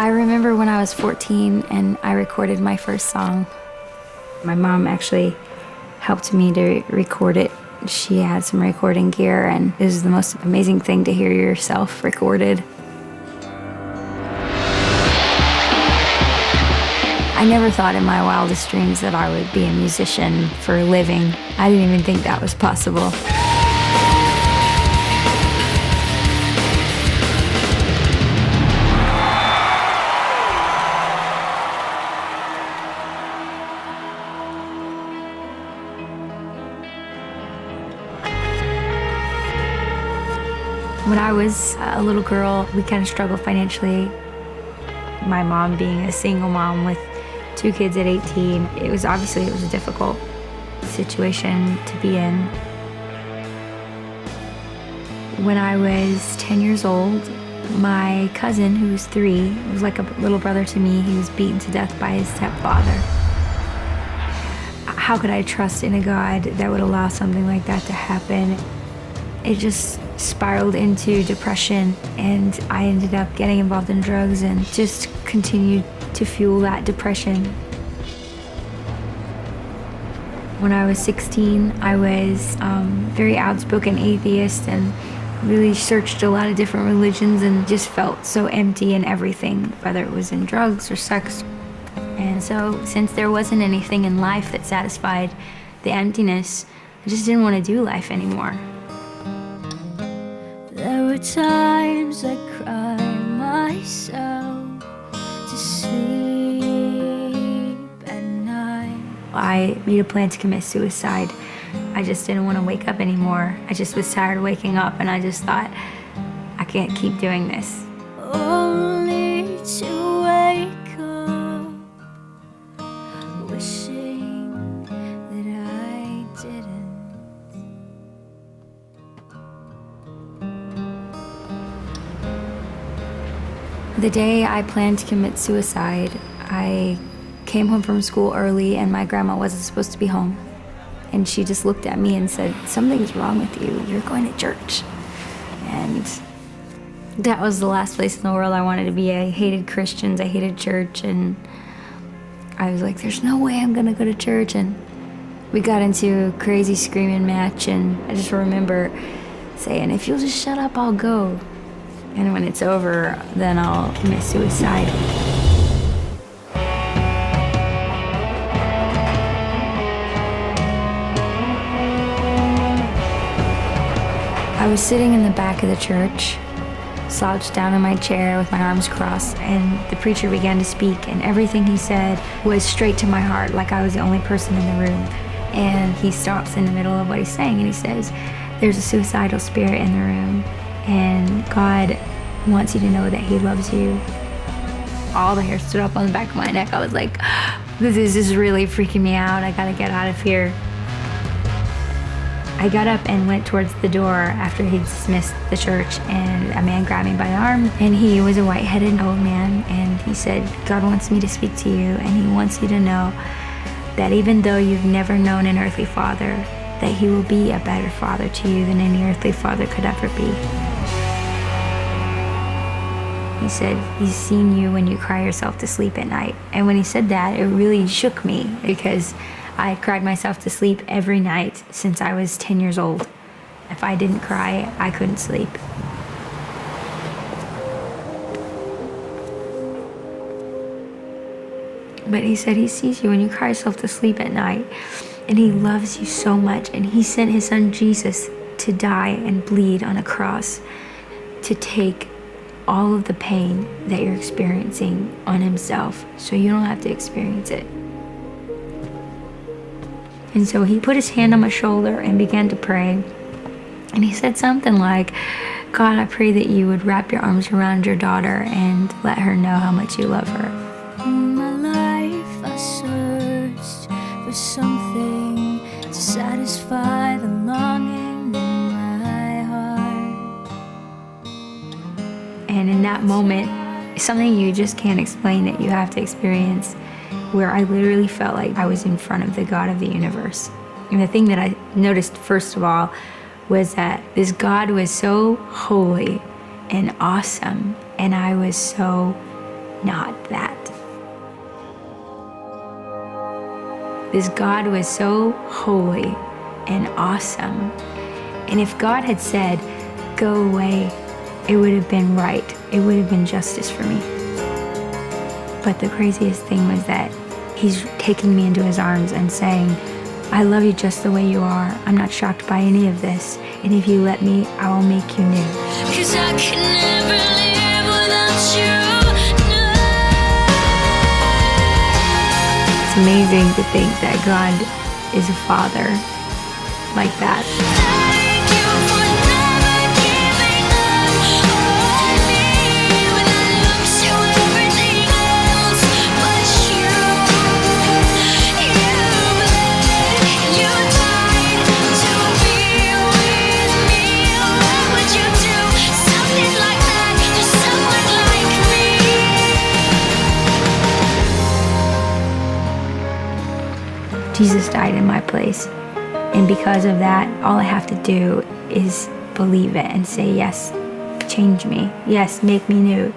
I remember when I was 14 and I recorded my first song. My mom actually helped me to record it. She had some recording gear, and it was the most amazing thing to hear yourself recorded. I never thought in my wildest dreams that I would be a musician for a living. I didn't even think that was possible. When I was a little girl, we kind of struggled financially. My mom being a single mom with 2 kids at 18, it was a difficult situation to be in. When I was 10 years old, my cousin, who was 3, was like a little brother to me. He was beaten to death by his stepfather. How could I trust in a God that would allow something like that to happen? It just spiraled into depression, and I ended up getting involved in drugs and just continued to fuel that depression. When I was 16, I was very outspoken atheist and really searched a lot of different religions and just felt so empty in everything, whether it was in drugs or sex. And so since there wasn't anything in life that satisfied the emptiness, I just didn't want to do life anymore. There were times I cried myself to sleep at night. I made a plan to commit suicide. I just didn't want to wake up anymore. I just was tired of waking up, and I just thought, I can't keep doing this. Only to wake up wishing that I didn't. The day I planned to commit suicide, I came home from school early, and my grandma wasn't supposed to be home. And she just looked at me and said, "Something's wrong with you. You're going to church." And that was the last place in the world I wanted to be. I hated Christians, I hated church, and I was like, there's no way I'm gonna go to church. And we got into a crazy screaming match, and I just remember saying, if you'll just shut up, I'll go. And when it's over, then I'll commit suicide. I was sitting in the back of the church, slouched down in my chair with my arms crossed, and the preacher began to speak, and everything he said was straight to my heart, like I was the only person in the room. And he stops in the middle of what he's saying, and he says, there's a suicidal spirit in the room, and God wants you to know that he loves you. All the hair stood up on the back of my neck. I was like, this is just really freaking me out. I gotta get out of here. I got up and went towards the door after he dismissed the church, and a man grabbed me by the arm, and he was a white-headed old man, and he said, God wants me to speak to you, and he wants you to know that even though you've never known an earthly father, that he will be a better father to you than any earthly father could ever be. He said, he's seen you when you cry yourself to sleep at night. And when he said that, it really shook me, because I had cried myself to sleep every night since I was 10 years old. If I didn't cry, I couldn't sleep. But he said he sees you when you cry yourself to sleep at night, and he loves you so much, and he sent his son Jesus to die and bleed on a cross to take all of the pain that you're experiencing on himself, so you don't have to experience it. And so he put his hand on my shoulder and began to pray. And he said something like, God, I pray that you would wrap your arms around your daughter and let her know how much you love her. In my life I searched for something to satisfy the longing in my heart. And in that moment, something you just can't explain, that you have to experience, where I literally felt like I was in front of the God of the universe. And the thing that I noticed first of all was that this God was so holy and awesome, and I was so not that. This God was so holy and awesome. And if God had said, go away, it would have been right. It would have been justice for me. But the craziest thing was that he's taking me into his arms and saying, I love you just the way you are. I'm not shocked by any of this. And if you let me, I will make you new. 'Cause I can never live without you. No. It's amazing to think that God is a father like that. Thank you for never giving up on me when I look to everything else but you. You bled, you died to be with me. Why would you do something like that to someone like me? Jesus died in my place. And because of that, all I have to do is believe it and say, yes, change me. Yes, make me new.